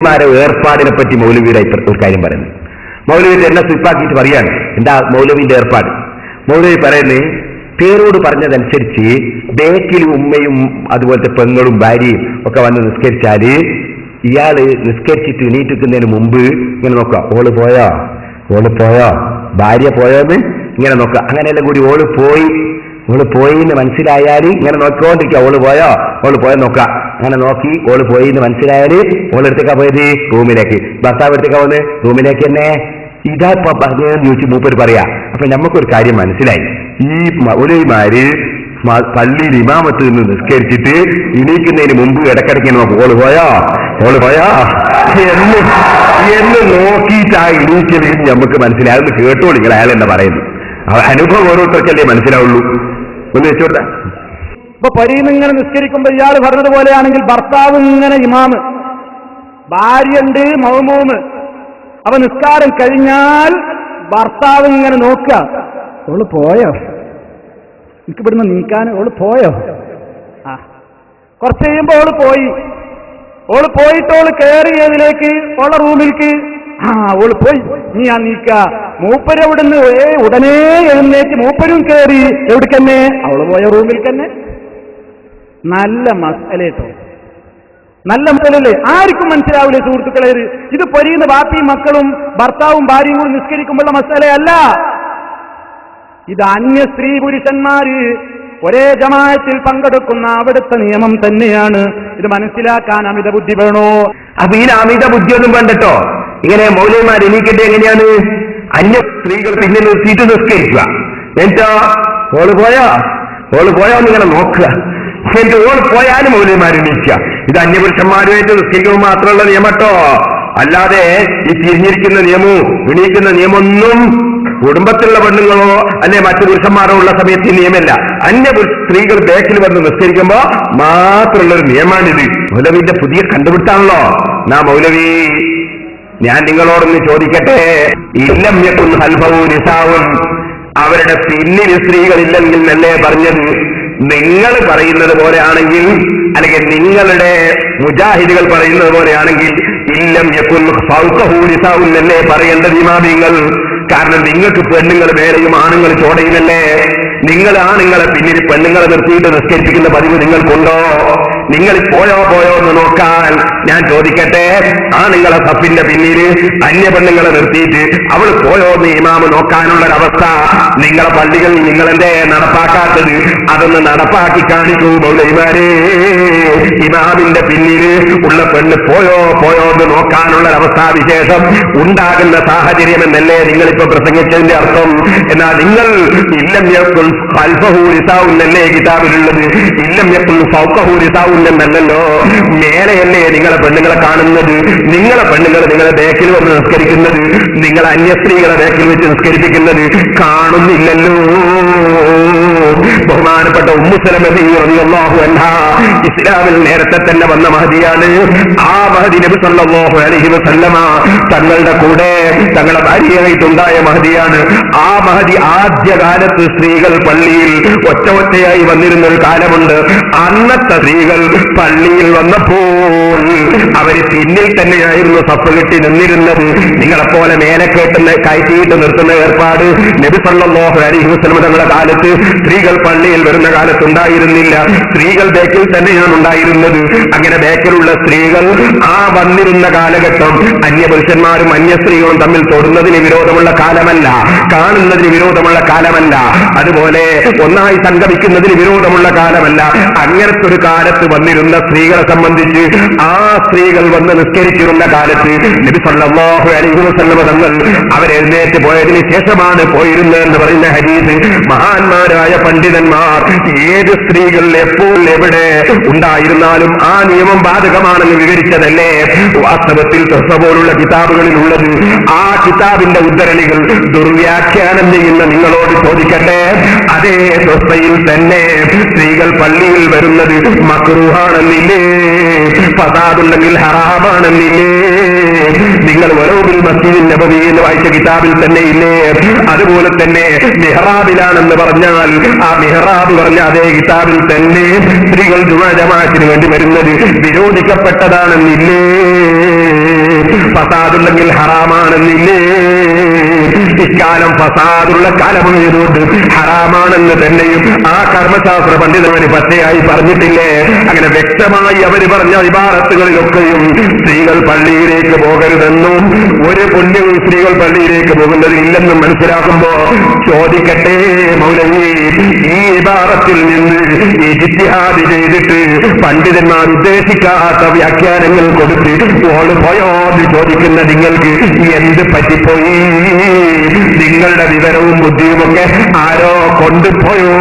ഏർപ്പാടിനെ പറ്റി മൗലവിയുടെ ഒരു കാര്യം പറയുന്നത്. മൗലവി എന്നെ സ്വിപ്പാക്കിയിട്ട് പറയാണ് എന്താ മൗലവിന്റെ ഏർപ്പാട്. മൗലവി പറയുന്നത് പേരോട് പറഞ്ഞതനുസരിച്ച് ബേക്കിൽ ഉമ്മയും അതുപോലത്തെ പെങ്ങളും ഭാര്യയും ഒക്കെ വന്ന് നിസ്കരിച്ചാല് ഇയാള് നിസ്കരിച്ചിട്ട് എണീറ്റിക്കുന്നതിന് മുമ്പ് ഇങ്ങനെ നോക്കുക, ഓള് പോയോ ഭാര്യ പോയോന്ന് ഇങ്ങനെ നോക്കുക. അങ്ങനെയെല്ലാം കൂടി ഓള് പോയി എന്ന് മനസ്സിലായാല് ഇങ്ങനെ നോക്കിക്കൊണ്ടിരിക്കുക, ഓള് പോയോ നോക്കുക. അങ്ങനെ നോക്കി ഓള് പോയി എന്ന് മനസ്സിലായാല് ഓളെടുത്തേക്കാ പോയത് റൂമിലേക്ക്, ഭർത്താവ് എടുത്തേക്കാ വന്ന് റൂമിലേക്ക് തന്നെ. ഇതാ ഇപ്പൊ പറഞ്ഞതെന്ന് ചോദിച്ചു മൂപ്പര് പറയാ. അപ്പൊ നമുക്കൊരു കാര്യം മനസ്സിലായി, ഈ മൗലവിമാര് പള്ളിയിൽ ഇമാമത്ത് നിന്ന് നിസ്കരിച്ചിട്ട് എണീക്കുന്നതിന് മുമ്പ് ഇടക്കിടയ്ക്ക് നോക്കും, ഓള് പോയോ എന്ന് നോക്കിയിട്ടാ എണീക്കല് നമുക്ക് മനസ്സിലായി. അതൊന്ന് കേട്ടോളിങ്ങൾ അയാൾ എന്താ പറയുന്നത്. അനുഭവം ഓരോരുത്തർക്കല്ലേ മനസ്സിലാവുള്ളൂ. ഒന്ന് വെച്ചോട്ടെ. ഇപ്പൊ പരീന്ന് ഇങ്ങനെ നിസ്കരിക്കുമ്പോ ഇയാൾ പറഞ്ഞതുപോലെയാണെങ്കിൽ ഭർത്താവ് ഇങ്ങനെ ഇമാമ്, ഭാര്യയുണ്ട് മൗമൂമ്. അപ്പൊ നിസ്കാരം കഴിഞ്ഞാൽ ഭർത്താവ് ഇങ്ങനെ നോക്കുക, ഓള് പോയോ, എനിക്ക് ഇവിടുന്ന് നീക്കാൻ, ഓള് പോയോ. കുറച്ച് കഴിയുമ്പോ ഓള് പോയിട്ട് ഓള് കയറിയതിലേക്ക് ഓളെ റൂമിലേക്ക്, ഓള് പോയി, നീ ആ നീക്ക. മൂപ്പര് അവിടുന്ന് ഉടനെ എഴുന്നേറ്റ് മൂപ്പരും കയറി എവിടേക്കന്നെ, അവള് പോയ റൂമിൽ തന്നെ. നല്ല മസലേട്ടോ, നല്ല മസലല്ലേ, ആർക്കും മനസ്സിലാവില്ലേ സുഹൃത്തുക്കളെ. ഇത് പൊരിയുന്ന ബാപ്പിയും മക്കളും ഭർത്താവും ഭാര്യയും കൂടി നിസ്കരിക്കുമ്പോഴുള്ള മസലയല്ല. ഇത് അന്യ സ്ത്രീ പുരുഷന്മാര് ഒരേ ജമാഅത്തിൽ പങ്കെടുക്കുന്ന അവിടുത്തെ നിയമം തന്നെയാണ്. ഇത് മനസ്സിലാക്കാൻ അമിത ബുദ്ധി വേണോ? അപ്പൊ ഈ അമിത ബുദ്ധിയൊന്നും വേണ്ടട്ടോ. ഇങ്ങനെ മൗലവിമാർ എണീക്കട്ടെ എങ്ങനെയാണ്? അന്യ സ്ത്രീകൾ പിന്നെ നിർത്തിയിട്ട് നിസ്കരിക്കുക, എന്നിട്ടോ ഓള് പോയോ എന്നിങ്ങനെ നോക്കുക, എന്നിട്ട് ഓൾ പോയാലും മൗലവിമാർ എണീക്കുക. ഇത് അന്യപുരുഷന്മാരുമായിട്ട് നിസ്കരിക്കുമ്പോൾ മാത്രമുള്ള നിയമട്ടോ. അല്ലാതെ ഈ തിരിഞ്ഞിരിക്കുന്ന നിയമവും എണീക്കുന്ന നിയമമൊന്നും കുടുംബത്തിലുള്ള പെണ്ണുങ്ങളോ അല്ലെ മറ്റു പുരുഷന്മാരോ ഉള്ള സമയത്ത് ഈ നിയമമല്ല. സ്ത്രീകൾ ബേക്കിൽ വന്ന് നിസ്കരിക്കുമ്പോ മാത്രമുള്ളൊരു നിയമമാണിത്. മൗലവിന്റെ പുതിയ കണ്ടുപിടുത്താണല്ലോ. മൗലവി, ഞാൻ നിങ്ങളോടൊന്ന് ചോദിക്കട്ടെ, ഇല്ലം യകുൻ ഖൽഫഹു നിസാഉൻ, അവരുടെ പിന്നിൽ സ്ത്രീകളില്ലെങ്കിൽ എന്നല്ലേ പറഞ്ഞത്? നിങ്ങൾ പറയുന്നത് പോലെയാണെങ്കിൽ, അല്ലെങ്കിൽ നിങ്ങളുടെ മുജാഹിദുകൾ പറയുന്നത് പോലെയാണെങ്കിൽ ഇല്ലം യകുൻ ഫൗഖഹു നിസാഉൻ എന്നല്ലേ പറയേണ്ടത് ഇമാമിങ്ങൾ. കാരണം നിങ്ങൾക്ക് പെണ്ണുങ്ങൾ വേറെയും ആണുങ്ങൾ ചോടയുമല്ലേ. നിങ്ങൾ ആണുങ്ങളെ പിന്നിൽ പെണ്ണുങ്ങളെ നിർത്തിയിട്ട് നിസ്കരിപ്പിക്കുന്ന പതിവ് നിങ്ങൾക്കുണ്ടോ? നിങ്ങൾ പോയോ എന്ന് നോക്കാൻ ഞാൻ ചോദിക്കട്ടെ. ആണുങ്ങളെ സഫിന്റെ പിന്നിൽ അന്യ പെണ്ണുങ്ങളെ നിർത്തിയിട്ട് അവൾ പോയോ എന്ന് ഇമാമ് നോക്കാനുള്ളൊരവസ്ഥ നിങ്ങളെ പള്ളികളിൽ നിങ്ങളെന്തേ നടപ്പാക്കാത്തത്? അതൊന്ന് നടപ്പാക്കി കാണിക്കൂ മൗലവിമാരെ. ഇമാമിന്റെ പിന്നിൽ ഉള്ള പെണ്ണ് പോയോ എന്ന് നോക്കാനുള്ളൊരവസ്ഥ വിശേഷം ഉണ്ടാകുന്ന സാഹചര്യം എന്നല്ലേ നിങ്ങളിപ്പോ പ്രസംഗിച്ചതിന്റെ അർത്ഥം? എന്നാൽ നിങ്ങൾ ഇല്ലം യകുൻ ഖൽഫഹു നിസാഉൻ എന്നല്ലേ കിതാബിലുള്ളത്, ഇല്ലം യകുൻ ഫൗഖഹു നിസാഉൻ എന്നല്ലോ. മേലെയല്ലേ നിങ്ങളെ പെണ്ണുങ്ങളെ കാണുന്നത്? നിങ്ങളെ പെണ്ണുങ്ങൾ നിങ്ങളെ ബേക്കിൽ വന്ന് നിസ്കരിക്കുന്നത്, നിങ്ങളെ അന്യ സ്ത്രീകളെ ബേക്കിൽ വെച്ച് നിസ്കരിപ്പിക്കുന്നത് കാണുന്നില്ലല്ലോ. ബഹുമാനപ്പെട്ട ഉമ്മു സലമ റളിയല്ലാഹു അൻഹാ ഇസ്ലാമിൽ നേരത്തെ തന്നെ വന്ന മഹദിയാണ്. ആ മഹദി നബി സല്ലല്ലാഹു അലൈഹി വസല്ലമ തങ്ങളുടെ കൂടെ തങ്ങളുടെ ഭാര്യയായിട്ടുണ്ടായ മഹദിയാണ്. ആ മഹദി ആദ്യകാലത്ത് സ്ത്രീകൾ പള്ളിയിൽ ഒറ്റയായി വന്നിരുന്ന ഒരു കാലമുണ്ട്. അന്നത്തെ സ്ത്രീകൾ പള്ളിയിൽ വന്നപ്പോൾ അവര് പിന്നിൽ തന്നെയായിരുന്നു സഫ് കെട്ടി നിന്നിരുന്നത്. നിങ്ങളെപ്പോലെ മേലെ കയറ്റിയിട്ട് നിർത്തുന്ന ഏർപ്പാട് നബി സല്ലല്ലാഹു അലൈഹി വസല്ലം തങ്ങളുടെ കാലത്ത് സ്ത്രീകൾ പള്ളിയിൽ വരുന്ന കാലത്ത് ഉണ്ടായിരുന്നില്ല. സ്ത്രീകൾ ബേക്കിൽ തന്നെയാണ് ഉണ്ടായിരുന്നത്. അങ്ങനെ ബേക്കിലുള്ള സ്ത്രീകൾ ആ വന്നിരുന്ന കാലഘട്ടം അന്യപുരുഷന്മാരും അന്യ സ്ത്രീകളും തമ്മിൽ തൊടുന്നതിന് വിരോധമുള്ള കാലമല്ല, കാണുന്നതിന് വിരോധമുള്ള കാലമല്ല, അതുപോലെ ഒന്നായി സംഗമിക്കുന്നതിന് വിരോധമുള്ള കാലമല്ല. അങ്ങനത്തെ ഒരു കാലത്ത് വന്നിരുന്ന സ്ത്രീകളെ സംബന്ധിച്ച് ആ സ്ത്രീകൾ വന്ന് നിസ്കരിച്ചിരുന്ന കാലത്ത് നബി സല്ലല്ലാഹു അലൈഹി വസല്ലം തങ്ങൾ അവരെഴുന്നേറ്റ് പോയതിന് ശേഷമാണ് പോയിരുന്നത് എന്ന് പറയുന്ന ഹദീസ് മഹാന്മാരായ പണ്ഡിതന്മാർ ഏത് സ്ത്രീകൾ എപ്പോൾ എവിടെ ഉണ്ടായിരുന്നാലും ആ നിയമം ബാധകമാണെന്ന് വിവരിച്ചതല്ലേ വാസ്തവത്തിൽ ത്വസ്സ പോലുള്ള കിതാബുകളിലുള്ളത്. ആ കിതാബിന്റെ ഉദ്ധരണികൾ ദുർവ്യാഖ്യാനം ചെയ്യുന്ന നിങ്ങളോട് ചോദിക്കട്ടെ, അതേ ത്വസ്സയിൽ തന്നെ സ്ത്രീകൾ പള്ളിയിൽ വരുന്നത് മക്റൂഹാണെന്നില്ലേ, ഫസാദുണ്ടെങ്കിൽ ഹറാമാണെന്നില്ലേ? നിങ്ങൾ വറൂബിൽ മസ്ജിദിൻ നബവി എന്ന് വായിച്ച കിതാബിൽ തന്നെ ഇല്ലേ? അതുപോലെ തന്നെ മിഹ്റാബിലാണെന്ന് പറഞ്ഞാൽ ആ മിഹ്റാബ് പറഞ്ഞ അതേ കിതാബിൽ തന്നെ സ്ത്രീകൾ ജുമാ ജമാഅത്തിന് വേണ്ടി വരുന്നത് വിരോധിക്കപ്പെട്ടതാണെന്നില്ലേ? ഫസാദുണ്ടെങ്കിൽ ഹറാമാണെന്നില്ലേ? ഇക്കാലം ഫസാദുള്ള കാലമായതുകൊണ്ട് ഹറാമാണെന്ന് തന്നെയും ആ കർമ്മശാസ്ത്ര പണ്ഡിതന്മാര് പച്ചയായി പറഞ്ഞിട്ടില്ലേ? അങ്ങനെ വ്യക്തമായി അവർ പറഞ്ഞ ഇബാറത്തുകളിലൊക്കെയും സ്ത്രീകൾ പള്ളിയിലേക്ക് പോകരുതെന്നും ഒരു പുണ്യവും സ്ത്രീകൾ പള്ളിയിലേക്ക് പോകുന്നതില്ലെന്നും മനസ്സിലാക്കുമ്പോ ചോദിക്കട്ടെ മൗലവി, ഈ ഇബാറത്തിൽ നിന്ന് ഇജ്തിഹാദ് ചെയ്തിട്ട് പണ്ഡിതന്മാർ ഉദ്ദേശിക്കാത്ത വ്യാഖ്യാനങ്ങൾ കൊടുത്ത് ഓള് പോയോ എന്ന് ചോദിക്കുന്ന നിങ്ങൾക്ക് എന്ത് പറ്റിപ്പോയി? നിങ്ങളുടെ വിവരവും ബുദ്ധിയുമൊക്കെ ആരോ കൊണ്ടുപോയോ?